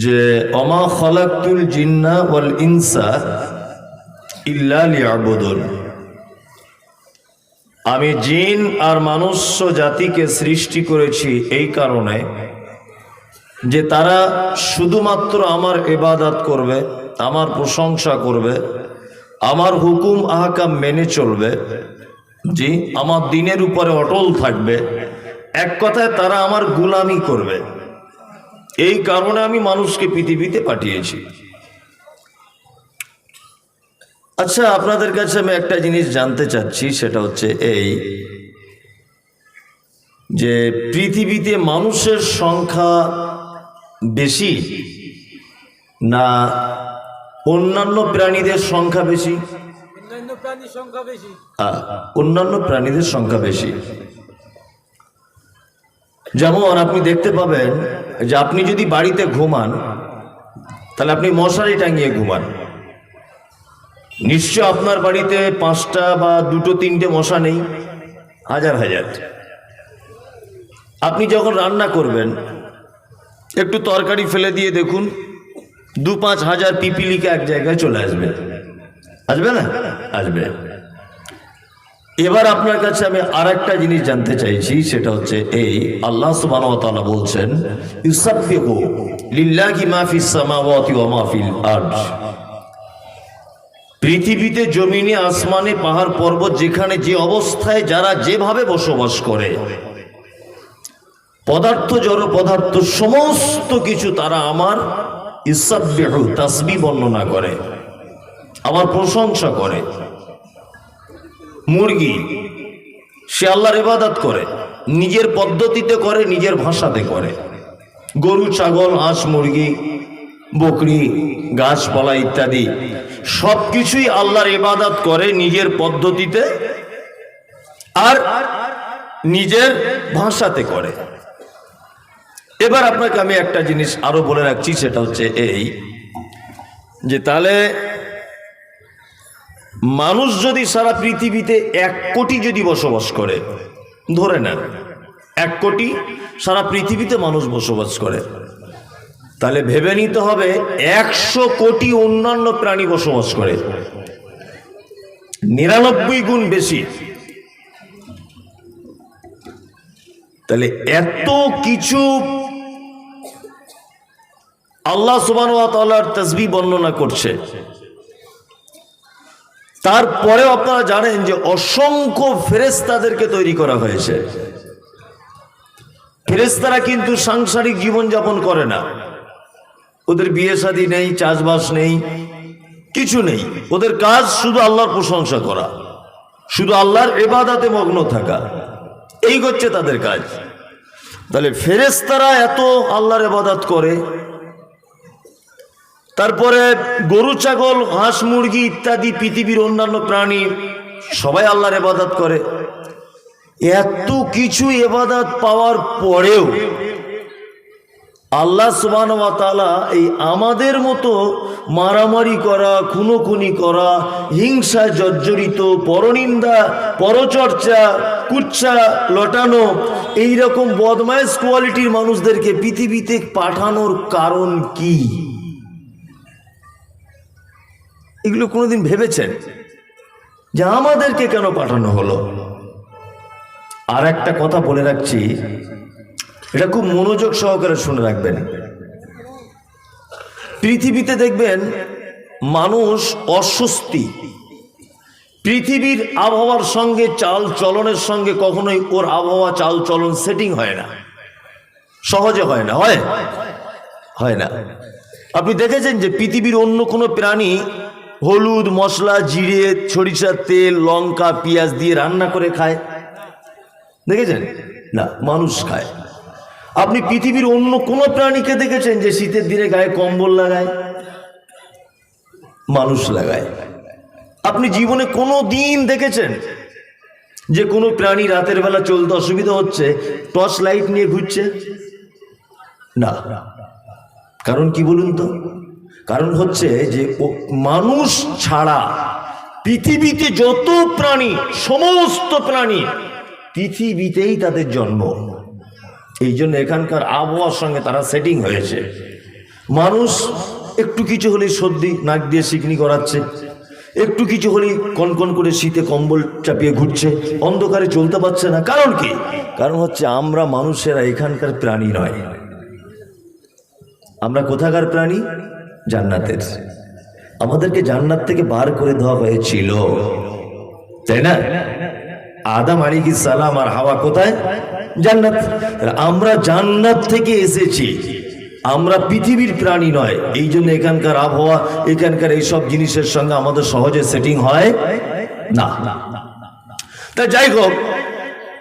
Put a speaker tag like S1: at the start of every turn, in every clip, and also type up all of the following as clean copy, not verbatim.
S1: যে ওমা খালাকতুল জিন্না ওয়াল ইনসা ইল্লা লিয়াবুদুন, আমি জিন আর মনুষ্য জাতিকে সৃষ্টি করেছি এই কারণে যে তারা শুধুমাত্র আমার ইবাদত করবে, আমার প্রশংসা করবে, আমার হুকুম আহকাম মেনে চলবে, জি আমার দ্বীনের উপরে অটল থাকবে, এক কথায় তারা আমার গোলামি করবে। এই কারণে আমি মানুষকে পৃথিবীতে পাঠিয়েছি। আচ্ছা, আপনাদের কাছে আমি একটা জিনিস জানতে চাচ্ছি, সেটা হচ্ছে এই যে পৃথিবীতে মানুষের সংখ্যা বেশি না অন্যান্য প্রাণীদের সংখ্যা বেশি? অন্যান্য প্রাণীদের সংখ্যা বেশি। যেমন আপনি দেখতে পাবেন যে আপনি যদি বাড়িতে ঘুমান তাহলে আপনি মশারি টাঙিয়ে ঘুমান, নিশ্চয় আপনার বাড়িতে 5টা বা 2-3টে মশা নেই, হাজার হাজার। আপনি যখন রান্না করবেন একটু তরকারি ফেলে দিয়ে দেখুন 2-5 হাজার পিপিলিকা এক জায়গায় চলে আসবে, আসবে না? আসবে। এবার আপনার কাছে আমি আর একটা জিনিস জানতে চাইছি, সেটা হচ্ছে এই আল্লাহ সুবহানাহু ওয়া তাআলা বলছেন ইউসাব্বিহু লিল্লাহি মা ফিস সামাওয়াতি ওয়া মা ফিল আরদ, পৃথিবীতে জমিনে আসমানে পাহাড় পর্বত যেখানে যে অবস্থায় যারা যেভাবে বসবাস করে, পদার্থ জড় পদার্থ সমস্ত কিছু তারা আমার ইউসাব্বিহু তাসবিহ বর্ণনা করে, আমার প্রশংসা করে। মুরগি সে আল্লাহর ইবাদত করে, নিজের পদ্ধতিতে করে, নিজের ভাষাতে করে। গরু ছাগল হাঁস মুরগি বকরি গাছপালা ইত্যাদি সবকিছুই আল্লাহর ইবাদত করে নিজের পদ্ধতিতে আর নিজের ভাষাতে করে। এবার আপনাকে আমি একটা জিনিস আরো বলে রাখছি, সেটা হচ্ছে এই যে তাহলে মানুষ যদি সারা পৃথিবীতে 1 কোটি যদি বসবাস করে, ধরে নেন 1 কোটি সারা পৃথিবীতে মানুষ বসবাস করে, তাহলে ভেবে নিতে হবে 100 কোটি অন্যান্য প্রাণী বসবাস করে, 99 গুণ বেশি। তাহলে এত কিছু আল্লাহ সুবহানাহু ওয়া তাআলার তাসবিহ বর্ণনা করছে, তারপরেও আপনারা জানেন যে অসংখ্য ফেরেশতাদেরকে তৈরি করা হয়েছে। ফেরেশতারা কিন্তু সাংসারিক জীবন যাপন করে না, ওদের বিয়ে শাদী নেই, চাষবাস নেই, কিছু নেই। ওদের কাজ শুধু আল্লাহর প্রশংসা করা, শুধু আল্লাহর ইবাদতে মগ্ন থাকা, এই হচ্ছে তাদের কাজ। তাহলে ফেরেশতারা এত আল্লাহর ইবাদত করে, তারপরে গরু ছাগল হাঁস মুরগি ইত্যাদি পৃথিবীর অন্যান্য প্রাণী সবাই আল্লাহর ইবাদত করে। এত কিছু ইবাদত পাওয়ার পরেও আল্লাহ সুবহানাহু ওয়া তাআলা এই আমাদের মতো মারামারি করা, খুনোখুনি করা, হিংসা জর্জরিত, পরনিন্দা, পরচর্চা, কুচ্ছা লটানো, এইরকম বদমাইশ কোয়ালিটির মানুষদেরকে পৃথিবীতে পাঠানোর কারণ কি? এগুলো কোনোদিন ভেবেছেন যে আমাদেরকে কেন পাঠানো হলো? আর একটা কথা বলে রাখছি, এটা খুব মনোযোগ সহকারে শুনে রাখবেন। পৃথিবীতে দেখবেন মানুষ অস্বস্তি, পৃথিবীর আবহাওয়ার সঙ্গে চাল চলনের সঙ্গে কখনোই ওর আবহাওয়া চাল চলন সেটিং হয় না, সহজে হয় না, হয় না। আপনি দেখেছেন যে পৃথিবীর অন্য কোনো প্রাণী হলুদ মশলা জিরে সরিষার তেল লঙ্কা পেঁয়াজ দিয়ে রান্না করে খায়? দেখেছেন? না, মানুষ খায়। আপনি পৃথিবীর অন্য কোনো প্রাণীকে দেখেছেন যে শীতের দিনে গায়ে কম্বল লাগায়? মানুষ লাগায়। আপনি জীবনে কোনো দিন দেখেছেন যে কোনো প্রাণী রাতের বেলা চলতে অসুবিধা হচ্ছে টর্চ লাইট নিয়ে ঘুরছে? না। কারণ কি বলুন তো? কারণ হচ্ছে যে মানুষ ছাড়া পৃথিবীতে যত প্রাণী, সমস্ত প্রাণী পৃথিবীতেই তাদের জন্ম। এই জন্য এখানকার আবহাওয়ার সঙ্গে তারা সেটিং হয়েছে। মানুষ একটু কিছু হলেই সর্দি, নাক দিয়ে সিকনি করাচ্ছে, একটু কিছু হলেই কনকন করে শীতে কম্বল চাপিয়ে ঘুরছে, অন্ধকারে চলতে পারছে না। কারণ কি? কারণ হচ্ছে আমরা মানুষেরা এখানকার প্রাণী নয়। আমরা কোথাকার প্রাণী? জান্নাতের। আমাদেরকে জান্নাত থেকে বার করে দেওয়া হয়েছিল, তাই না? আদম আলাইহিস সালাম আর হাওয়া কোথায়? জান্নাত। আমরা জান্নাত থেকে এসেছি, আমরা পৃথিবীর প্রাণী নয়। এই জন্য এখানকার আবহাওয়া, এখানকার এইসব জিনিসের সঙ্গে আমাদের সহজে সেটিং হয় না। তা যাই হোক,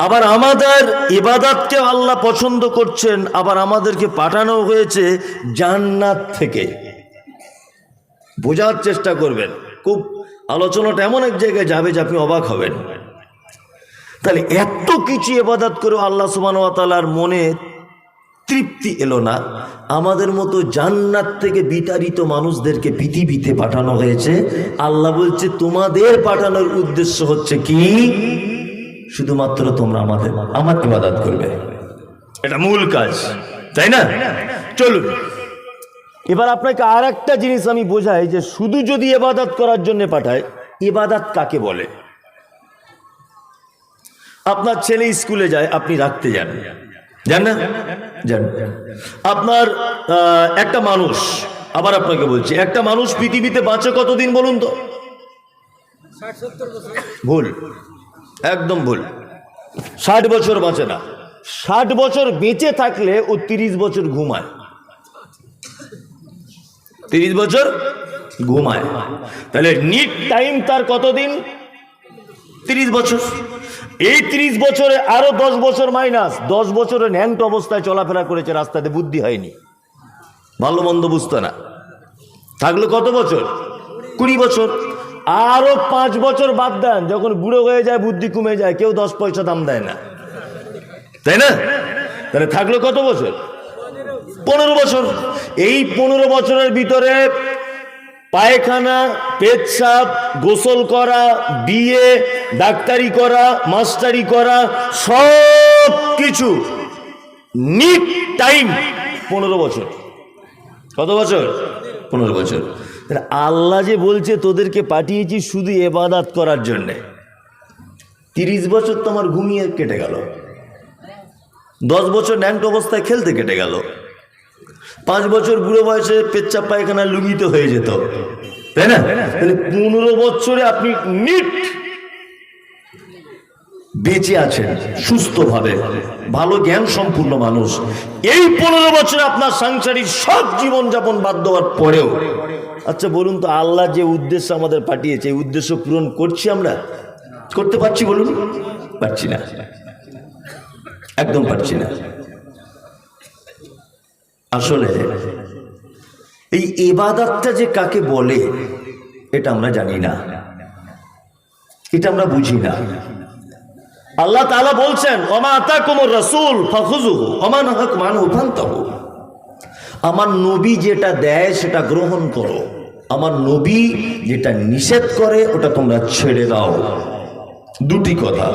S1: আবার আমাদের ইবাদতকে আল্লাহ পছন্দ করছেন, আবার আমাদেরকে পাঠানো হয়েছে জান্নাত থেকে। বোঝার চেষ্টা করবেন, খুব আলোচনাটা এমন এক জায়গায় যাবে যে আপনি অবাক হবেন। তাহলে এত কিছু ইবাদত করে আল্লাহ সুবহানাহু ওয়া তাআলার মনে তৃপ্তি এলো না। আমাদের মতো জান্নাত থেকে বিতাড়িত মানুষদেরকে পৃথিবীতে পাঠানো হয়েছে। আল্লাহ বলছে তোমাদের পাঠানোর উদ্দেশ্য হচ্ছে কি? শুধুমাত্র তোমরা আমার ইবাদত করবে, এটা মূল কাজ, তাই না? চলুন এবার আপনাকে আর একটা জিনিস আমি বোঝাই যে শুধু যদি ইবাদত করার জন্য পাঠায়, ইবাদত কাকে বলে? আপনার ছেলে স্কুলে যায়, আপনি রাখতে যান, জান না? জান। আপনার একটা মানুষ, আবার আপনাকে বলছি, একটা মানুষ পৃথিবীতে বাঁচে কতদিন বলুন তো?
S2: 60-70 বছর।
S1: ভুল, একদম ভুল। 60 বছর বাঁচে না। 60 বছর বেঁচে থাকলে ও 30 বছর ঘুমায়। 30 বছর ঘুমায়। তাহলে নিট টাইম তার কতদিন? 30 বছর। এই 30 বছরে আরো 10 বছর মাইনাস, 10 বছরে ন্যাংট অবস্থায় চলাফেরা করেছে, রাস্তাতে বুদ্ধি হয়নি, ভালো মন্দ বুঝতো না। থাকলো কত বছর? 20 বছর। আরো 5 বছর বাদ দেন, যখন বুড়ো হয়ে যায়, বুদ্ধি কমে যায়, কেউ 10 পয়সা দাম দেয় না, তাই না? তাহলে থাকলো কত বছর? 15 বছর। এই 15 বছরের ভিতরে পায়খানা, পেচ্ছাপ, গোসল করা, বিয়ে, ডাক্তারি করা, মাস্টারি করা, সব কিছু নিট টাইম 15 বছর। কত বছর? 15 বছর। আল্লাহ যে বলছে তোদেরকে পাঠিয়েছি শুধু ইবাদত করার জন্যে, 30 বছর তোমার ঘুমিয়ে কেটে গেল, 10 বছর ন্যাংট অবস্থায় খেলতে কেটে গেল, 5 বছর বুড়ো বয়সে পেচ্ছাপ পায়খানা লুঙ্গিতে হয়ে যেত, তাই না? তাহলে 15 বছরে আপনি নিট বেঁচে আছেন সুস্থভাবে, ভালো জ্ঞান সম্পূর্ণ মানুষ। এই 15 বছরে আপনার সাংসারিক সব জীবনযাপন বাদ দেওয়ার পরেও, আচ্ছা বলুন তো, আল্লাহ যে উদ্দেশ্য আমাদের পাঠিয়েছে, এই উদ্দেশ্য পূরণ করছি আমরা? করতে পারছি বলুন? পারছি না, একদম পারছি না। আসলে এই ইবাদতটা যে কাকে বলে এটা আমরা জানি না, এটা আমরা বুঝি না। আল্লাহ তাআলা বলছেন, ওমা আতাকুমুর রাসূল ফাখুযুহু ওমা নাহাকুম আনহু ফান্তাহু। আমার নবী যেটা দেয় সেটা গ্রহণ করো, আমার নবী যেটা নিষেধ করে ওটা তোমরা ছেড়ে দাও। দুটি কথা।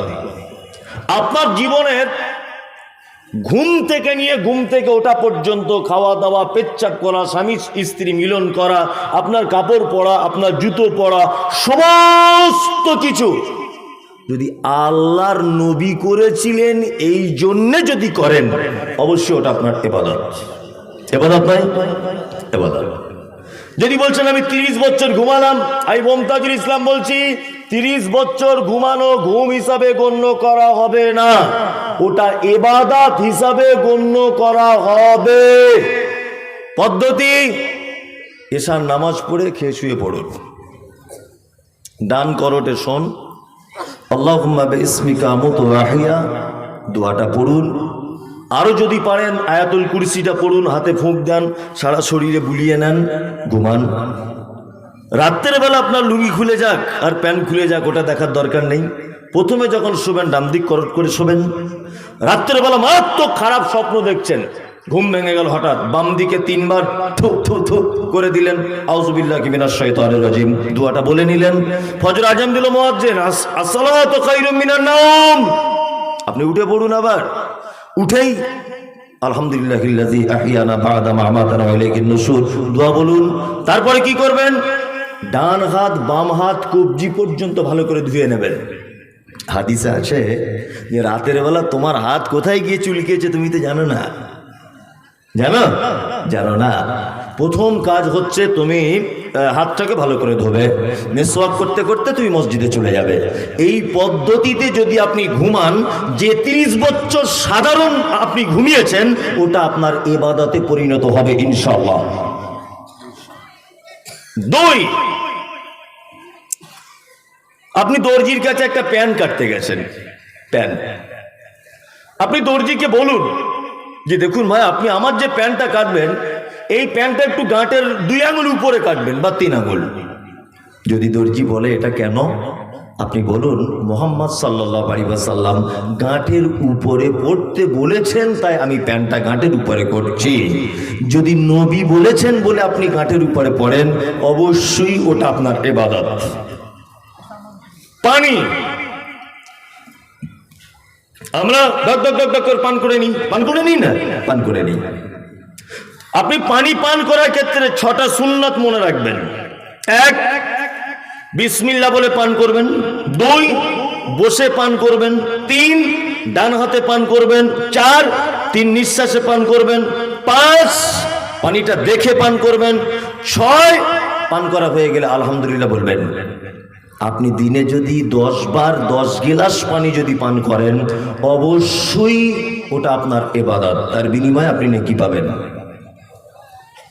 S1: আপনার জীবনের ঘুম থেকে নিয়ে ঘুম থেকে ওঠা পর্যন্ত, খাওয়া দাওয়া, পেচ্ছাপ করা, স্বামী স্ত্রী মিলন করা, আপনার কাপড় পরা, আপনার জুতো পরা, সমস্ত কিছু যদি আল্লাহর নবী করেছিলেন এই জন্যে যদি করেন, অবশ্যই ওটা আপনার ইবাদত। ইবাদত নাই? ইবাদত। যদি বলছেন আমি 30 বছর ঘুমালাম, আমি মমতাজুল ইসলাম বলছি 30 বছর ঘুমানো ঘুম হিসাবে গণ্য করা হবে না, ওটা ইবাদত হিসাবে গণ্য করা হবে। পদ্ধতি, এশার নামাজ পড়ে খেয়ে শুয়ে পড়ুন, ডান করোটে শোন আল্লাহুম্মা বিইসমিকা আমুতু ওয়া আহইয়া দোয়াটা পড়ুন। আরো যদি পারেন আয়াতুল কুরসিটা পড়ুন, হাতে ফুঁক দেন, সারা শরীরে বুলিয়ে নেন, ঘুমান। রাত্রের বেলা আপনার লুঙ্গি খুলে যাক আর প্যান্ট খুলে যাক, ওটা দেখার দরকার নেই। প্রথমে যখন শোবেন ডান দিক করট করে শোবেন। রাত্রের বেলা মারাত্মক খারাপ স্বপ্ন দেখছেন, ঘুম ভেঙে গেল হঠাৎ, বাম দিকে 3 বার থু থু থু করে দিলেন, আউযুবিল্লাহি মিনাশ শাইতানির রাজিম, দোয়াটা বলে নিলেন। ফজর আজান দিল মুয়াজ্জিন, আসসালাতু খায়রুম মিনান নাওম, আপনি উঠে পড়ুন। আবার উঠেই আলহামদুলিল্লাহিল্লাযী আহইয়ানা বা'দা মা আমাতানা ওয়া ইলাইহিন নুশুর দোয়া বলুন। তারপরে কি করবেন? ডান হাত বাম হাত কবজি পর্যন্ত ভালো করে ধুয়ে নেবেন। হাদিসে আছে যে রাতের বেলা তোমার হাত কোথায় গিয়ে চুলকিয়েছে তুমি তো জানো না, জানো না। প্রথম কাজ হচ্ছে তুমি হাতটাকে ভালো করে ধোবে, মেসওয়াক করতে করতে তুমি মসজিদে চলে যাবে। এই পদ্ধতিতে যদি আপনি ঘুমান, যে 30 বছর সাধারণ আপনি ঘুমিয়েছেন ওটা আপনার ইবাদতে পরিণত হবে ইনশাআল্লাহ। 2, আপনি দর্জির কাছে একটা প্যান কাটতে গেছেন, প্যান, আপনি দর্জিকে বলুন যে দেখুন ভাই, আপনি আমার যে প্যান্টটা কাটবেন এই প্যান্টটা একটু গাঁটের 2 আঙুল উপরে কাটবেন বা 3 আঙুল। যদি দর্জি বলে এটা কেন, আপনি বলুন মুহাম্মদ সাল্লাল্লাহু আলাইহি ওয়াসাল্লাম গাঁটের উপরে পড়তে বলেছেন তাই আমি প্যান্টটা গাঁটের উপরে করছি। যদি নবী বলেছেন বলে আপনি গাঁটের উপরে পড়েন, অবশ্যই ওটা আপনার ইবাদত। পানি আমরা ডক ডক ডক ডক করে পান করে নিই না, পান করে নিই। আপনি পানি পান করার ক্ষেত্রে 6টা সুন্নাত মনে রাখবেন। 1, বিসমিল্লাহ বলে পান করবেন। 2, বসে পান করবেন। 3, ডান হাতে পান করবেন। 4, 3 নিঃশ্বাসে পান করবেন। 5, পানিটা দেখে পান করবেন। 6, পান করা হয়ে গেলে আলহামদুলিল্লাহ বলবেন। আপনি দিনে যদি 10 বার 10 গিলাস পানি যদি পান করেন, অবশ্যই ওটা আপনার ইবাদত, তার বিনিময়ে আপনি নেকি পাবেন।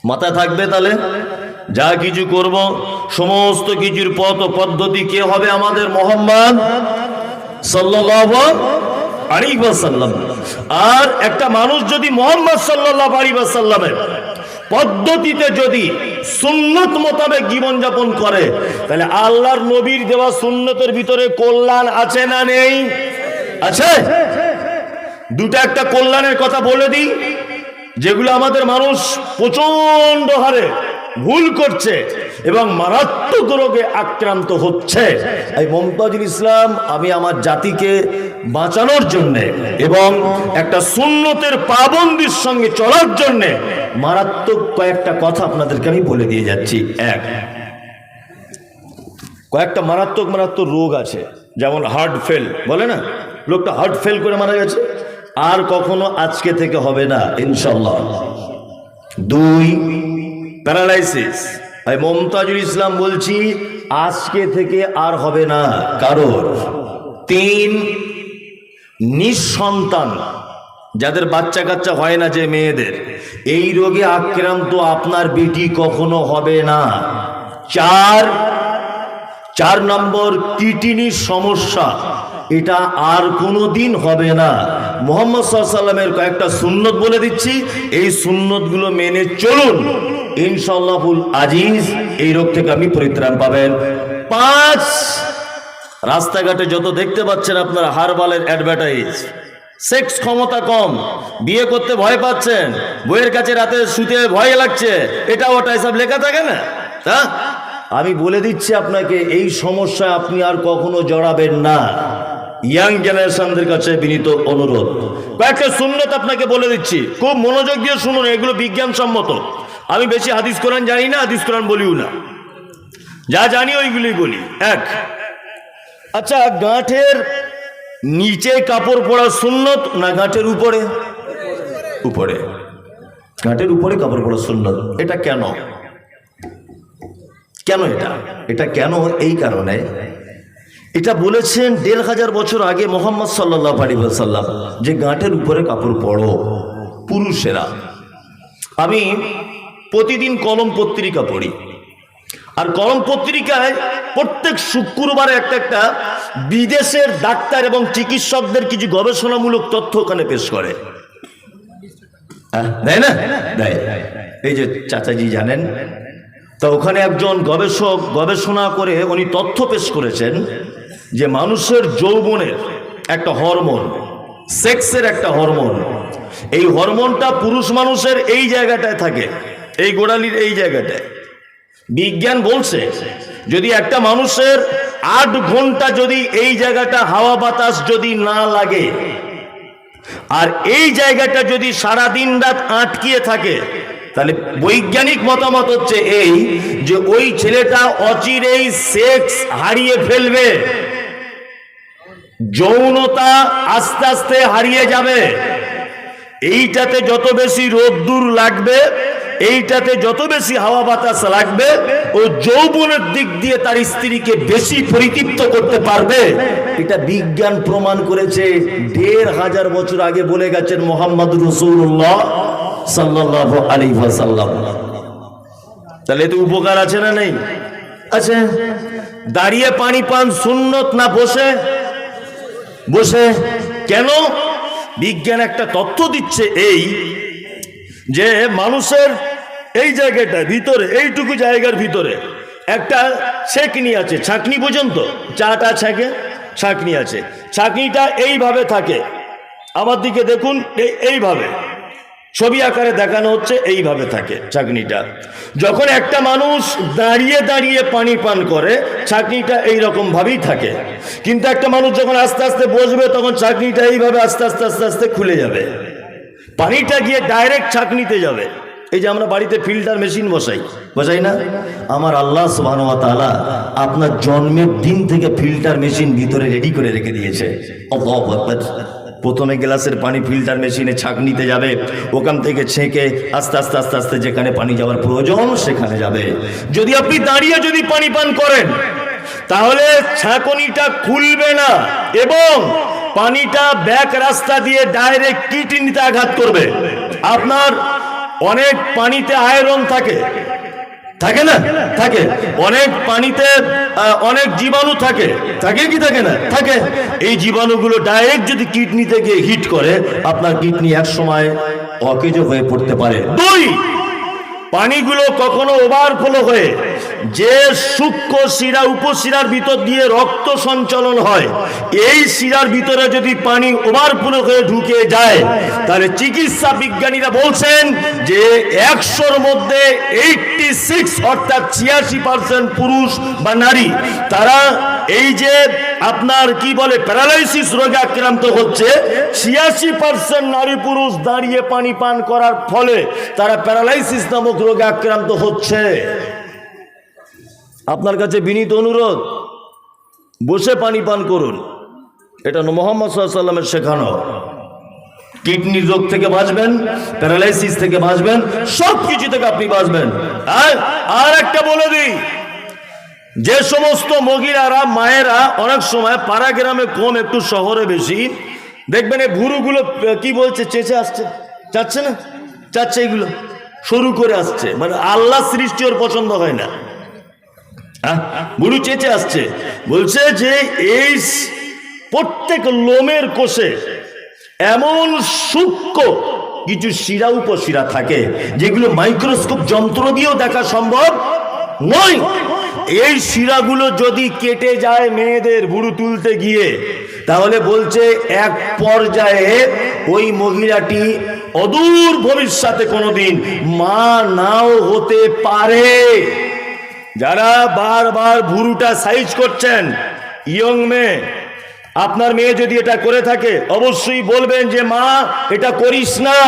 S1: মাথা থাকবে তাহলে যা কিছু করব সমস্ত কিছুর পথ ও পদ্ধতি কে হবে? আমাদের মুহাম্মদ সাল্লাল্লাহু আলাইহি ওয়াসাল্লাম। আর একটা মানুষ যদি মুহাম্মদ সাল্লাল্লাহু আলাইহি ওয়াসাল্লামের পদ্ধতিতে যদি সুন্নত মোতাবেক জীবনযাপন করে, তাহলে আল্লাহর নবীর দেওয়া সুন্নতের ভিতরে কল্যাণ আছে না নেই? আছে। 2টা একটা কল্যাণের কথা বলে দিই, যেগুলো আমাদের মানুষ প্রচন্ড হারে ভুল করছে এবং মারাত্মক রোগে আক্রান্ত হচ্ছে। এই মুমতাজুল ইসলাম আমি আমার জাতিকে বাঁচানোর জন্য এবং একটা সুন্নতের পাবন্দির সঙ্গে চলার জন্য মারাত্মক কয়েকটা কথা আপনাদেরকে আমি বলে দিয়ে যাচ্ছি। 1, কয়েকটা মারাত্মক রোগ আছে, যেমন হার্ট ফেল বলে না, লোকটা হার্ট ফেল করে মারা গেছে, আর কখনো আজকে থেকে হবে না ইনশাআল্লাহ। 2, প্যারালাইসিস। ভাই মুমতাজুল ইসলাম বলছি আজকে থেকে আর হবে না কারোর। 3, নিঃসন্তান, যাদের বাচ্চা কাচ্চা হয় না, যে মেয়েদের, এই রোগে আক্রান্ত আপনার বেটি কখনো হবে না। 4 নম্বর, কিডনির সমস্যা, এটা আর কোনোদিন হবে না। মুহাম্মদ সাল্লাল্লাহু আলাইহি ওয়াসাল্লামের কয়েকটা সুন্নত বলে দিচ্ছি, এই সুন্নতগুলো মেনে চলুন, ইনশাআল্লাহুল আজিজ এই রোগ থেকে আপনি পরিত্রাণ পাবেন। 5, রাস্তাঘাটে যত দেখতে পাচ্ছেন আপনারা হারবালের অ্যাডভার্টাইজ, সেক্স ক্ষমতা কম, বিয়ে করতে ভয় পাচ্ছেন, বইয়ের কাছে রাতে শুতে ভয় লাগছে, এটা ওটা এসব লেখা থাকে না। তা আমি বলে দিচ্ছি আপনাকে, এই সমস্যায় আপনি আর কখনো জড়াবেন না। ইয়াং জেনারেশনদের কাছে বিনীত অনুরোধ, কয়েকটা সুন্নত আপনাকে বলে দিচ্ছি, খুব মনোযোগ দিয়ে শুনুন, এগুলো বিজ্ঞানসম্মত। আমি বেশি হাদিস কোরআন জানি না, হাদিস কোরআন বলিও না, যা জানি ওইগুলোই বলি। 1, আচ্ছা, গাঁটের নিচে কাপড় পরা সুন্নত না গাঁটের উপরে? উপরে। গাঁটের উপরে কাপড় পরা সুন্নত। এটা কেন? এটা কেন? এই কারণে, এটা বলেছেন 1500 বছর আগে মুহাম্মদ সাল্লাল্লাহু আলাইহি ওয়াসাল্লাম, যে গাঁটের উপরে কাপড় পরো পুরুষেরা। আমি প্রতিদিন কলম পত্রিকা পড়ি, আর কলম পত্রিকায় প্রত্যেক শুক্রবারে একটা বিদেশের ডাক্তার এবং চিকিৎসকদের কিছু গবেষণামূলক তথ্য ওখানে পেশ করে, দেয় না? দেয়। এই যে চাচাজি জানেন, তা ওখানে একজন গবেষক গবেষণা করে উনি তথ্য পেশ করেছেন যে মানুষের যৌবনের একটা হরমোন, সেক্সের একটা হরমোন, এই হরমোনটা পুরুষ মানুষের এই জায়গাটায় থাকে, এই গোড়ালির এই জায়গাটায়। বিজ্ঞান বলছে যদি একটা মানুষের 8 ঘন্টা যদি এই জায়গাটা হাওয়া বাতাস যদি না লাগে, আর এই জায়গাটা যদি সারা দিন রাত আটকিয়ে থাকে, তাহলে বৈজ্ঞানিক মতামত হচ্ছে এই যে ওই ছেলেটা অচিরেই সেক্স হারিয়ে ফেলবে, যৌনতা আস্তে আস্তে হারিয়ে যাবে। এইটাতে যত বেশি রোদ্দুর লাগবে, এইটাতে যত বেশি হাওয়া বাতাস লাগবে, ও যৌবনের দিক দিয়ে তার স্ত্রীকে বেশি পরিতৃপ্ত করতে পারবে। এটা বিজ্ঞান প্রমাণ করেছে। ১৫০০ বছর আগে বলে গেছেন মুহাম্মদ রাসূলুল্লাহ সাল্লাল্লাহু আলাইহি ওয়াসাল্লাম। তাহলে এতে উপকার আছে না নেই? আছে। দাঁড়িয়ে পানি পান সুন্নত না বসে? বসে। কেন? বিজ্ঞান একটা তথ্য দিচ্ছে এই যে মানুষের এই জায়গাটা ভিতরে, এইটুকু জায়গার ভিতরে একটা ছাঁকনি আছে। ছাঁকনি পর্যন্ত চাটা ছাঁকে, ছাঁকনি আছে। ছাঁকনিটা এইভাবে থাকে, আমার দিকে দেখুন, এইভাবে ছবি আকারে দেখানো হচ্ছে, এইভাবে থাকে ছাঁকনিটা। যখন একটা মানুষ দাঁড়িয়ে দাঁড়িয়ে পানি পান করে, ছাঁকনিটা এইরকম ভাবেই থাকে। কিন্তু একটা মানুষ যখন আস্তে আস্তে বসবে, তখন ছাঁকনিটা এইভাবে আস্তে আস্তে আস্তে আস্তে খুলে যাবে, পানিটা গিয়ে ডাইরেক্ট ছাঁকনিতে যাবে। এই যে আমরা বাড়িতে ফিল্টার মেশিন বসাই না? আমার আল্লাহ সুবহানাহু ওয়া তাআলা আপনার জন্মের দিন থেকে ফিল্টার মেশিন ভিতরে রেডি করে রেখে দিয়েছে। আল্লাহু আকবার। প্রথমে গ্লাসের পানি ফিল্টার মেশিনে ছাঁকনিতে যাবে, ওখান থেকে ছেঁকে আস্তে আস্তে আস্তে আস্তে যেখানে পানি যাওয়ার প্রয়োজন সেখানে যাবে। যদি আপনি দাঁড়িয়ে যদি পানি পান করেন, তাহলে ছাঁকনিটা খুলবে না এবং পানিটা ব্যাক রাস্তা দিয়ে ডাইরেক্ট কিডনিতে আঘাত করবে। আপনার অনেক পানিতে আয়রন থাকে, থাকে না? থাকে। অনেক পানিতে অনেক জীবাণু থাকে, থাকে কি থাকে না? থাকে। এই জীবাণুগুলো ডাইরেক্ট যদি কিডনিতে গিয়ে হিট করে, আপনার কিডনি এক সময় অকেজ হয়ে পড়তে পারে। দুই, পানিগুলো কখনো ওভারফ্লো হয়ে যে সূক্ষ্ম শিরা উপশিরার ভিতর দিয়ে রক্ত সঞ্চালন হয়, এই শিরার ভিতরে যদি পানি ওভারফ্লো হয়ে ঢুকে যায়, তাহলে চিকিৎসা বিজ্ঞানীরা বলছেন যে ১০০-র মধ্যে 86 অর্থাৎ ৮৬% পুরুষ বা নারী, তারা এই যে আপনার কি বলে প্যারালাইসিস রোগে আক্রান্ত হচ্ছে। ৮৬% নারী পুরুষ দাঁড়িয়ে পানি পান করার ফলে তারা প্যারালাইসিস নামক রোগে আক্রান্ত হচ্ছে। আপনার কাছে বিনীত অনুরোধ, বসে পানি পান করুন। এটা মুহাম্মদ সাল্লাল্লাহু আলাইহি ওয়াসাল্লামের শেখানো। কিডনির রোগ থেকে বাঁচবেন, প্যারালাইসিস থেকে বাঁচবেন, সব কিছু থেকে আপনি বাঁচবেন। আর একটা বলে দিই, যে সমস্ত মহিলারা মায়েরা অনেক সময় পাড়া গ্রামে কম, একটু শহরে বেশি, দেখবেন এই ভুরুগুলো কি বলছে, চেঁচে আসছে, চাচ্ছে না? চাচ্ছে, এগুলো শুরু করে আসছে, মানে আল্লাহ সৃষ্টি ওর পছন্দ হয় না, ভুরু চেঁচে আসছে। বলছে যে এই প্রত্যেক লোমের কোষে এমন সূক্ষ্ম কিছু শিরা উপশিরা থাকে যেগুলো মাইক্রোস্কোপ যন্ত্র দিয়েও দেখা সম্ভব নয়। এই শিরাগুলো যদি কেটে যায় মেয়েদের ভুরু তুলতে গিয়ে, তাহলে বলছে এক পর্যায়ে ওই মহিলাটি অদূর ভবিষ্যতে কোনোদিন মা নাও হতে পারে। যারা বারবার ভুরুটা সাইজ করছেন, ইয়ং মেয়ে, আপনার মেয়ে যদি এটা করে থাকে, অবশ্যই বলবেন যে মা এটা করিস না,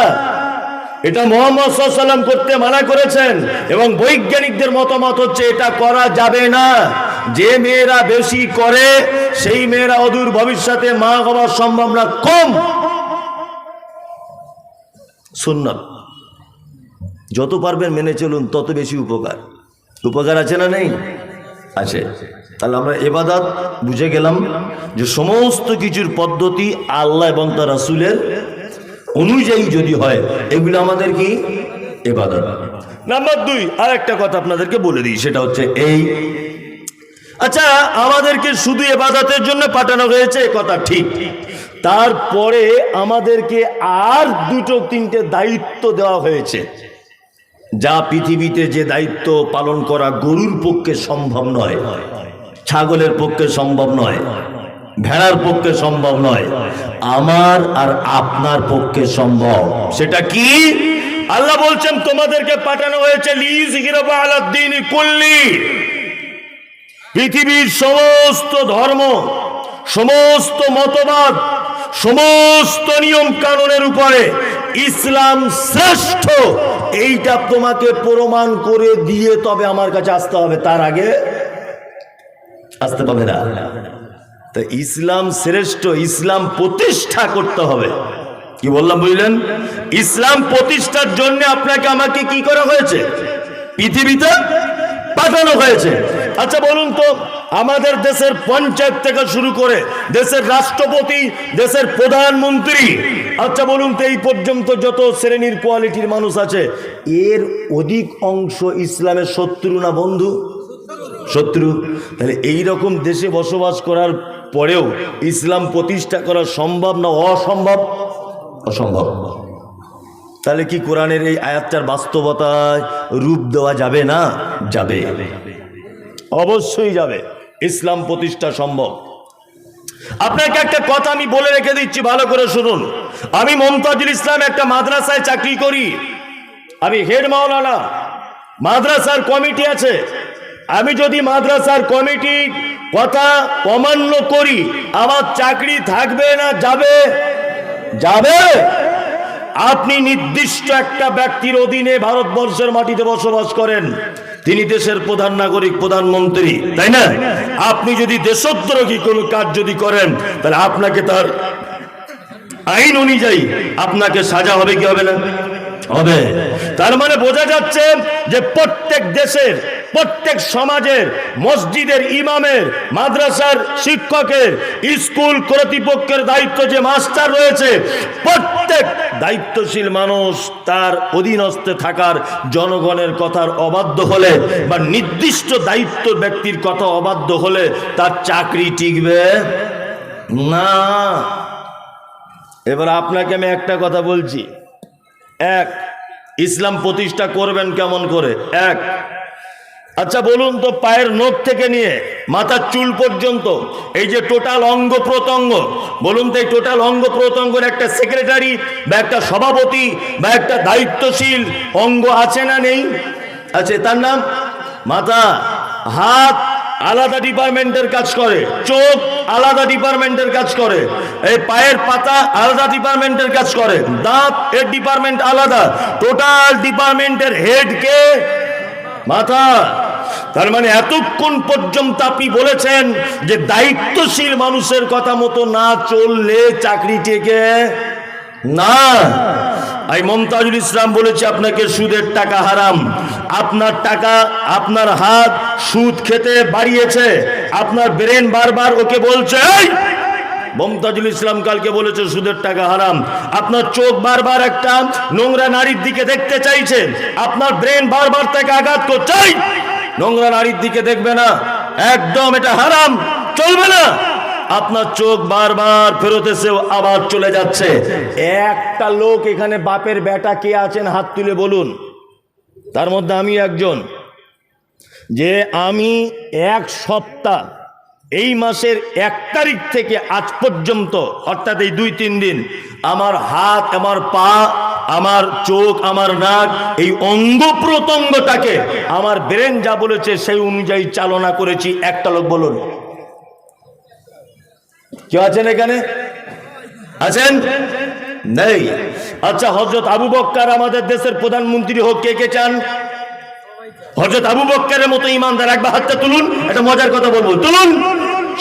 S1: এটা মুহাম্মদ সাল্লাল্লাহু আলাইহি ওয়াসাল্লাম করতে মানা করেছেন এবং বৈজ্ঞানিকদের মতামত হচ্ছে এটা করা যাবে না। যে মেয়েরা বেশি করে সেই মেয়েরা অদূর ভবিষ্যতে মা হওয়ার সম্ভাবনা কম। সুন্নাত যত পারবেন মেনে চলুন, তত বেশি উপকার। উপকার আছে না নেই? আছে। তাহলে আমরা ইবাদত বুঝে গেলাম যে সমস্ত কিছুর পদ্ধতি আল্লাহ এবং তার রাসূলের অনুযায়ী যদি হয়, এগুলো আমাদের কি ইবাদত। নাম্বার 2, আর একটা কথা আপনাদেরকে বলে দিই, সেটা হচ্ছে এই, আচ্ছা আমাদেরকে শুধু ইবাদতের জন্য পাঠানো হয়েছে, কথা ঠিক, তারপরে আমাদেরকে আর 2-3টে দায়িত্ব দেওয়া হয়েছে, যা পৃথিবীতে যে দায়িত্ব পালন করা গরুর পক্ষে সম্ভব নয়, ছাগলের পক্ষে সম্ভব নয়, ভেড়ার পক্ষে সম্ভব নয়, আমার আর আপনার পক্ষে সম্ভব। সেটা কি? আল্লাহ বলছেন তোমাদেরকে পাঠানো হয়েছে লিইয়ুযহিরাহু আলাদ-দীনি কুল্লি, পৃথিবীর সমস্ত ধর্ম, সমস্ত মতবাদ, সমস্ত নিয়ম কানুনের উপরে ইসলাম শ্রেষ্ঠ, এইটা তোমাকে প্রমাণ করে দিয়ে তবে আমার কাছে আসতে হবে, তার আগে আসতে পাবে না। তো ইসলাম শ্রেষ্ঠ, ইসলাম প্রতিষ্ঠা করতে হবে। কি বললাম বুঝলেন? ইসলাম প্রতিষ্ঠার জন্য আপনাকে আমাকে কি করা হয়েছে? পৃথিবীতে পাঠানো হয়েছে। আচ্ছা বলুন তো, আমাদের দেশের পঞ্চায়েত থেকে শুরু করে দেশের রাষ্ট্রপতি, দেশের প্রধানমন্ত্রী, আচ্ছা বলুন তো এই পর্যন্ত যত শ্রেণীর কোয়ালিটির মানুষ আছে, এর অধিক অংশ ইসলামের শত্রু না বন্ধু? শত্রু। তাহলে এই রকম দেশে বসবাস করার পরেও ইসলাম প্রতিষ্ঠা করা সম্ভব না অসম্ভব? অসম্ভব। তাহলে কি কোরআনের এই আয়াতটার বাস্তবতায় রূপ দেওয়া যাবে না? যাবে, অবশ্যই যাবে। ইসলাম প্রতিষ্ঠা সম্ভব। আপনাকে একটা কথা আমি বলে রেখে দিচ্ছি, ভালো করে শুনুন। আমি মমতাজুল ইসলাম একটা মাদ্রাসায় চাকরি করি, আমি হেড মাওলানা, মাদ্রাসার কমিটি আছে। আমি যদি মাদ্রাসার কমিটির কথা অমান্য করি, আমার চাকরি থাকবে না যাবে? যাবে। আপনি নির্দিষ্ট একটা ব্যক্তির অধীনে ভারতবর্ষের মাটিতে বসবাস করেন, তিনি দেশের প্রধান নাগরিক, প্রধানমন্ত্রী, তাই না? আপনি যদি দেশদ্রোহী কোনো কাজ যদি করেন, তাহলে আপনাকে তার আইন অনুযায়ী আপনাকে সাজা হবে কি হবে না? হবে। তার মানে বোঝা যাচ্ছে যে প্রত্যেক দেশের, প্রত্যেক সমাজের, মসজিদের ইমামের, মাদ্রাসার শিক্ষকের, স্কুল কর্তৃপক্ষের দায়িত্ব যে মাস্টার রয়েছে, প্রত্যেক দায়িত্বশীল মানুষ তার অধীনস্থে থাকার, জনগণের কথার অবাধ্য হলে বা নির্দিষ্ট দায়িত্ব ব্যক্তির কথা অবাধ্য হলে তার চাকরি টিকবে না। এবার আপনাকে আমি একটা কথা বলছি। এক, ইসলাম প্রতিষ্ঠা করবেন কেমন করে? এক, আচ্ছা বলুন তো, পায়ের নখ থেকে নিয়ে মাথার চুল পর্যন্ত এই যে টোটাল অঙ্গ প্রত্যঙ্গ, বলুন তো এই টোটাল অঙ্গ প্রত্যঙ্গের একটা সেক্রেটারি বা একটা সভাপতি বা একটা দায়িত্বশীল অঙ্গ আছে না নেই? আছে। তার নাম মাথা। হাত আলাদা ডিপার্টমেন্টের কাজ করে, চোখ আলাদা ডিপার্টমেন্টের কাজ করে, এই পায়ের পাতা আলাদা ডিপার্টমেন্টের কাজ করে, দাঁত এর ডিপার্টমেন্ট আলাদা। টোটাল ডিপার্টমেন্টের হেড কে? মাথা। তার মানে এতক্ষণ পর্যন্ত আপনি বলেছেন যে দায়িত্বশীল মানুষের কথা মতো না চললে চাকরি টেকে না। আমি মমতাজুল ইসলাম বলেছি আপনাকে সুদের টাকা হারাম। আপনার টাকা, আপনার হাত সুদ খেতে বাড়িয়েছে, আপনার ব্রেন বারবার ওকে বলছে, এই মমতাজুল ইসলাম কালকে বলেছে সুদের টাকা হারাম। আপনার চোখ বারবার একটা নোংরা নারীর দিকে দেখতে চাইছে, আপনার ব্রেন বারবার তাকে আঘাত করছে, নোংরা নারীর দিকে দেখবে না, একদম এটা হারাম, চলবে না। আপনার চোখ বারবার ফেরত এসেও আবার চলে যাচ্ছে। একটা লোক এখানে বাপের বেটা কে আছেন হাত তুলে বলুন? তার মধ্যে আমি একজন, যে আমি এক সপ্তাহ এই মাসের 1 তারিখ থেকে আজ পর্যন্ত, অর্থাৎ এই 2-3 দিন, আমার হাত, আমার পা, আমার চোখ, আমার নাক, এই অঙ্গ প্রত্যঙ্গটাকে আমার ব্রেন যা বলেছে সেই অনুযায়ী চালনা করেছি। একটা লোক বলুন, কেউ আছেন এখানে? আছেন? নেই। আচ্ছা, হযরত আবু বকর আমাদের দেশের প্রধানমন্ত্রী হোক, কে কে চান? হযরত আবু বকরের মতো ইমানদার একবার হাতটা তুলুন। একটা মজার কথা বলবো, তুলুন।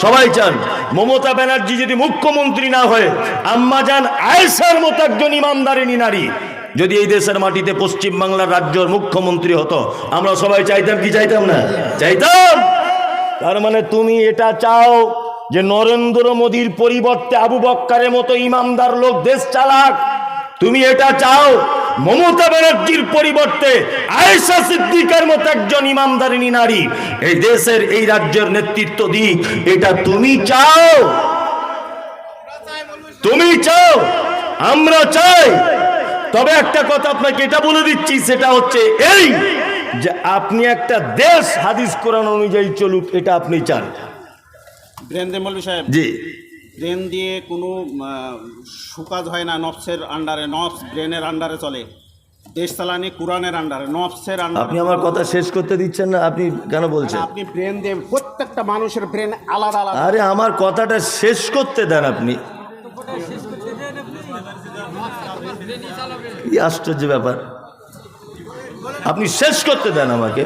S1: সবাই চান। মমতা ব্যানার্জি যদি মুখ্যমন্ত্রী না হয়ে আম্মাজান আয়েশার মতো একজন ইমানদারিনী নারী যদি এই দেশের মাটিতে পশ্চিম বাংলার রাজ্যের মুখ্যমন্ত্রী হতো, আমরা সবাই চাইতাম কি চাইতাম না? চাইতাম। তার মানে তুমি এটা চাও যে নরেন্দ্র মোদীর পরিবর্তে আবু বকরের মতো ইমানদার লোক দেশ চালাক? তুমি এটা চাও মমতা ব্যানার্জির পরিবর্তে আয়েশা সিদ্দিকার মতো একজন ইমানদারিনী নারী এই দেশের, এই রাজ্যের নেতৃত্ব দিক? এটা তুমি চাও? তুমি চাও? আমরা চাই। তবে একটা কথা আপনাকে এটা বলে দিচ্ছি, সেটা হচ্ছে এই যে আপনি একটা দেশ হাদিস কোরআন অনুযায়ী চলুক, এটা আপনি চান।
S3: ব্রেন দিয়ে মৌলভী সাহেব,
S1: জি,
S3: ব্রেন দিয়ে কোনো সুকাজ হয় না, নফসের আন্ডারে, নফস ব্রেনের আন্ডারে চলে। দেশ চালানি কোরআনের আন্ডারে, নফসের আন্ডারে।
S1: আপনি আমার কথা শেষ করতে দিচ্ছেন না, আপনি কেন বলছেন?
S3: আপনি ব্রেন দিয়ে, প্রত্যেকটা মানুষের ব্রেন আলাদা আলাদা।
S1: আরে আমার কথাটা শেষ করতে দেন আপনি। কি আশ্চর্য ব্যাপার, আপনি শেষ করতে দেন আমাকে।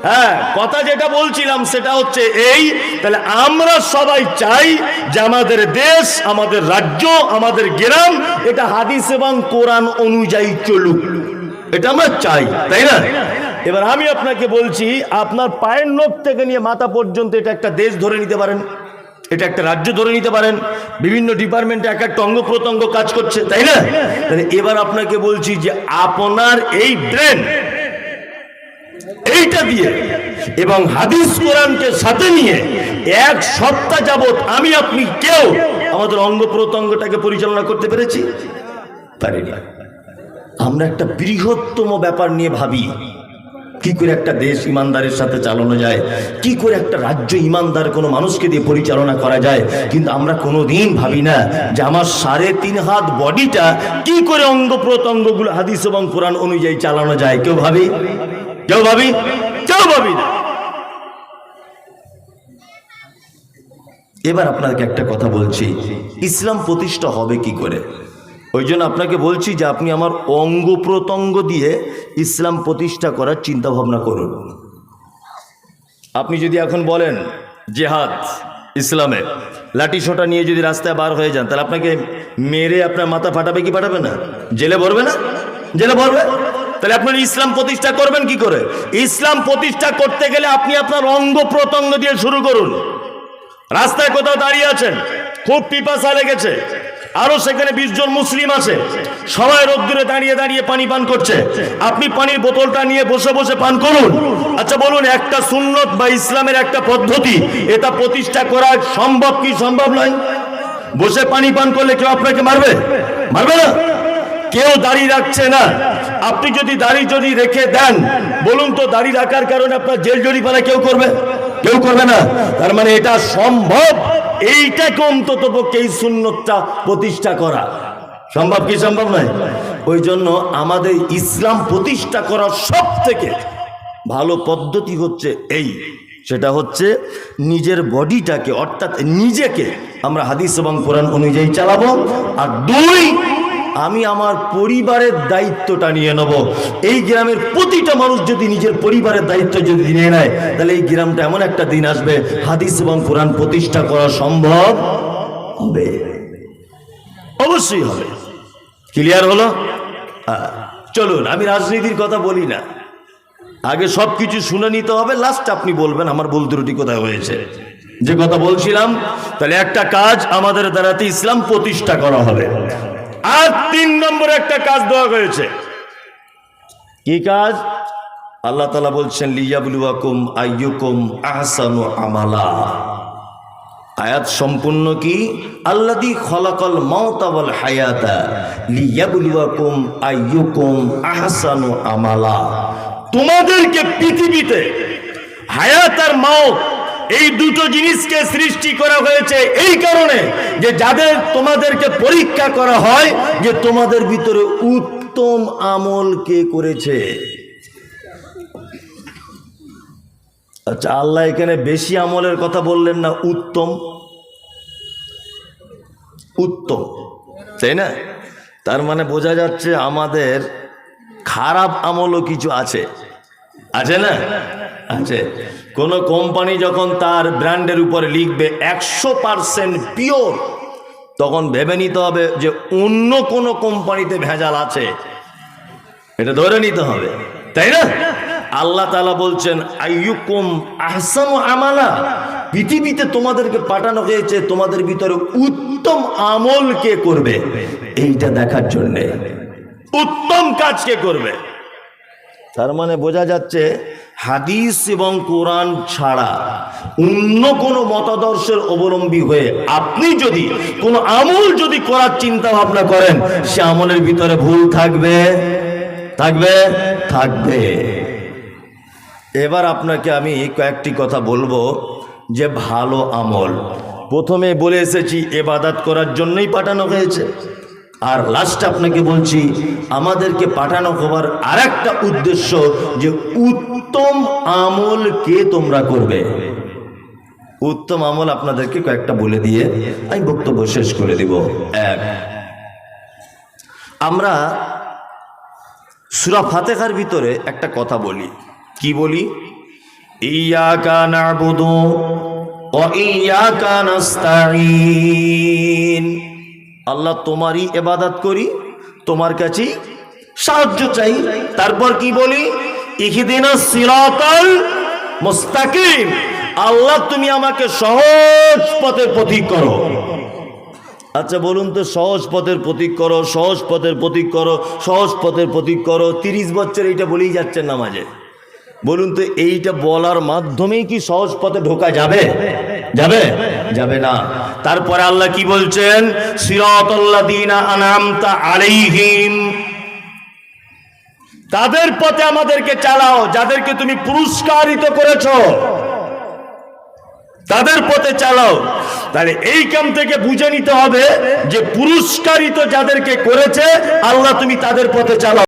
S1: হ্যাঁ, কথা যেটা বলছিলাম সেটা হচ্ছে এই, তাহলে আমরা সবাই চাই যে আমাদের দেশ, আমাদের রাজ্য, আমাদের গ্রাম এটা হাদিস এবং কোরআন অনুযায়ী চলুক, এটা আমরা চাই, তাই না? এবার আমি আপনাকে বলছি, আপনার পায়ের নখ থেকে নিয়ে মাথা পর্যন্ত এটা একটা দেশ ধরে নিতে পারেন, এটা একটা রাজ্য ধরে নিতে পারেন, বিভিন্ন ডিপার্টমেন্টে এক একটা অঙ্গ প্রত্যঙ্গ কাজ করছে, তাই না? তাহলে এবার আপনাকে বলছি যে আপনার এই ব্রেন এইটা দিয়ে এবং হাদিস কোরআনকে সাথে নিয়ে এক সপ্তাহ যাবত আমি আপনি কেউ আমাদের অঙ্গ প্রত্যঙ্গটাকে পরিচালনা করতে পেরেছি? পারিনি। আমরা একটা বৃহত্তম ব্যাপার নিয়ে ভাবি, কি করে একটা দেশ ইমানদারের সাথে চালানো যায়, কি করে একটা রাজ্য ইমানদার কোনো মানুষকে দিয়ে পরিচালনা করা যায়, কিন্তু আমরা কোনোদিন ভাবি না যে আমার 3.5 হাত বডিটা কি করে অঙ্গ প্রত্যঙ্গগুলো হাদিস এবং কোরআন অনুযায়ী চালানো যায়। কেউ ভাবি? কেউ ভাবি? কেউ ভাবি না। এবার আপনাকে একটা কথা বলছি, ইসলাম প্রতিষ্ঠা হবে কি করে? ওই জন্য আপনাকে বলছি যে আপনি আমার অঙ্গ প্রত্যঙ্গ দিয়ে ইসলাম প্রতিষ্ঠা করার চিন্তা ভাবনা করুন। আপনি যদি এখন বলেন জেহাদ ইসলামে, লাঠি সোটা নিয়ে যদি রাস্তায় বার হয়ে যান, তাহলে আপনাকে মেরে আপনার মাথা ফাটাবে কি ফাটাবে না? জেলে ভরবে না? জেলে ভরবে। তাহলে আপনি ইসলাম প্রতিষ্ঠা করবেন কি করে? ইসলাম প্রতিষ্ঠা করতে গেলে আপনি আপনার অঙ্গ প্রত্যঙ্গ দিয়ে শুরু করুন। রাস্তায় কোথাও দাঁড়িয়ে আছেন, খুব পিপাসা লেগেছে, আরো সেখানে 20 জন মুসলিম আছে, সবাই রোদ্দুরে দাঁড়িয়ে দাঁড়িয়ে পানি পান করছে, আপনি পানির বোতলটা নিয়ে বসে বসে পান করুন। আচ্ছা বলুন, একটা সুন্নত বা ইসলামের একটা পদ্ধতি, এটা প্রতিষ্ঠা করা সম্ভব কি সম্ভব নয়? বসে পানি পান করলে কেউ আপনাকে মারবে? মারবে না। কেউ দাড়ি রাখছে না, আপনি যদি দাড়ি যদি রেখে দেন, বলুন তো দাড়ি রাখার কারণে আপনার জেল জরিমানা কেউ করবে? কেউ করবে না। তার মানে এটা সম্ভব, এইটাকে অন্তত পক্ষে এই সুন্নতটা প্রতিষ্ঠা করা সম্ভব কি সম্ভব নয়? ওই জন্য আমাদের ইসলাম প্রতিষ্ঠা করার সব থেকে ভালো পদ্ধতি হচ্ছে এই, সেটা হচ্ছে নিজের বডিটাকে অর্থাৎ নিজেকে আমরা হাদিস এবং কোরআন অনুযায়ী চালাবো। আর 2, আমি আমার পরিবারের দায়িত্বটা নিয়ে নেব। এই গ্রামের প্রতিটা মানুষ যদি নিজের পরিবারের দায়িত্ব যদি নিয়ে নেয়, তাহলে এই গ্রামটা এমন একটা দিন আসবে হাদিস এবং কোরআন প্রতিষ্ঠা করা সম্ভব হবে, অবশ্যই হবে। ক্লিয়ার হলো? চলুন, আমি রাজনীতির কথা বলি না, আগে সব কিছু শুনে নিতে হবে, লাস্ট আপনি বলবেন আমার ভুল ত্রুটি কোথায় হয়েছে। যে কথা বলছিলাম, তাহলে একটা কাজ আমাদের দ্বারাতে ইসলাম প্রতিষ্ঠা করা হবে। আর 3 নম্বরে একটা কাজ দেওয়া হয়েছে। কি কাজ? আল্লাহ তাআলা বলছেন লিয়াবলুয়াকুম আইয়ুকুম আহসানু আমালা। আয়াত সম্পূর্ণ কি? আল্লাযী খলাকাল মাউতা ওয়াল হায়াতা লিয়াবলুয়াকুম আইয়ুকুম আহসানু আমালা। তোমাদেরকে পৃথিবীতে হায়াত আর মাউত এই দুটো জিনিসকে সৃষ্টি করা হয়েছে এই কারণে যে যাদের তোমাদেরকে পরীক্ষা করা হয় যে তোমাদের ভিতরে উত্তম আমল কে করেছে। আচ্ছা, আল্লাহ এখানে বেশি আমলের কথা বললেন না, উত্তম উত্তম, তাই না? তার মানে বোঝা যাচ্ছে আমাদের খারাপ আমলও কিছু আছে, আছে না? আছে। কোন কোম্পানি যখন তার ব্র্যান্ডের উপরে লিখবে 100% পিওর, তখন ভেবে নিতে হবে যে অন্য কোন কোম্পানিতে ভেজাল আছে, এটা ধরে নিতে হবে, তাই না? আল্লাহ তাআলা বলছেন আইয়ুকুম আহসানু আমালা, পৃথিবীতে তোমাদেরকে পাঠানো হয়েছে তোমাদের ভিতরে উত্তম আমল কে করবে এইটা দেখার জন্য, উত্তম কাজ কে করবে। তার মানে বোঝা যাচ্ছে হাদিস এবং কোরআন ছাড়া অন্য কোনো মতাদর্শের অবলম্বী হয়ে আপনি যদি কোনো আমল যদি করার চিন্তা ভাবনা করেন, সে আমলের ভিতরে ভুল থাকবে থাকবে থাকবে। এবার আপনাকে আমি কয়েকটি কথা বলবো যে ভালো আমল। প্রথমে বলে এসেছি ইবাদত করার জন্যই পাঠানো হয়েছে, আর লাস্ট আপনাকে বলছি আমাদেরকে পাঠানো হবার আরেকটা উদ্দেশ্য যে উত্তম আমল কে তোমরা করবে। উত্তম আমল আপনাদেরকে কয়েকটা বলে দিয়ে আমি বক্তব্য শেষ করে দিব। 1, আমরা সূরা ফাতিহার ভিতরে একটা কথা বলি, কি বলি? ইয়াকা না'বুদু ওয়া ইয়াকা নাস্তাঈন। আল্লাহ তোমারই ইবাদত করি, তোমার কাছেই সাহায্য চাই। তারপর কি বলি? ইহদিনাস সিরাতাল মুস্তাকিম। আল্লাহ তুমি আমাকে সহজ পথের পথিক করো। আচ্ছা বলুন তো, সহজ পথের প্রতীক করো, সহজ পথের প্রতীক করো, সহজ পথের প্রতীক করো, 30 বছর এইটা বলেই যাচ্ছেন নামাজে। বলুন তো এইটা বলার মাধ্যমেই কি সহজ পথে ঢোকা যাবে? যাবে? যাবে না। তারপরে আল্লাহ কি বলছেন? সিরাতাল্লাযীনা আনআমতা আলাইহিম, তাদের পথে আমাদেরকে চালাও যাদেরকে তুমি পুরস্কারিত করেছো, তাদের পথে চালাও। তাহলে এই কাম থেকে বুঝে নিতে হবে যে পুরস্কারিত যাদেরকে করেছে আল্লাহ, তুমি তাদের পথে চালাও।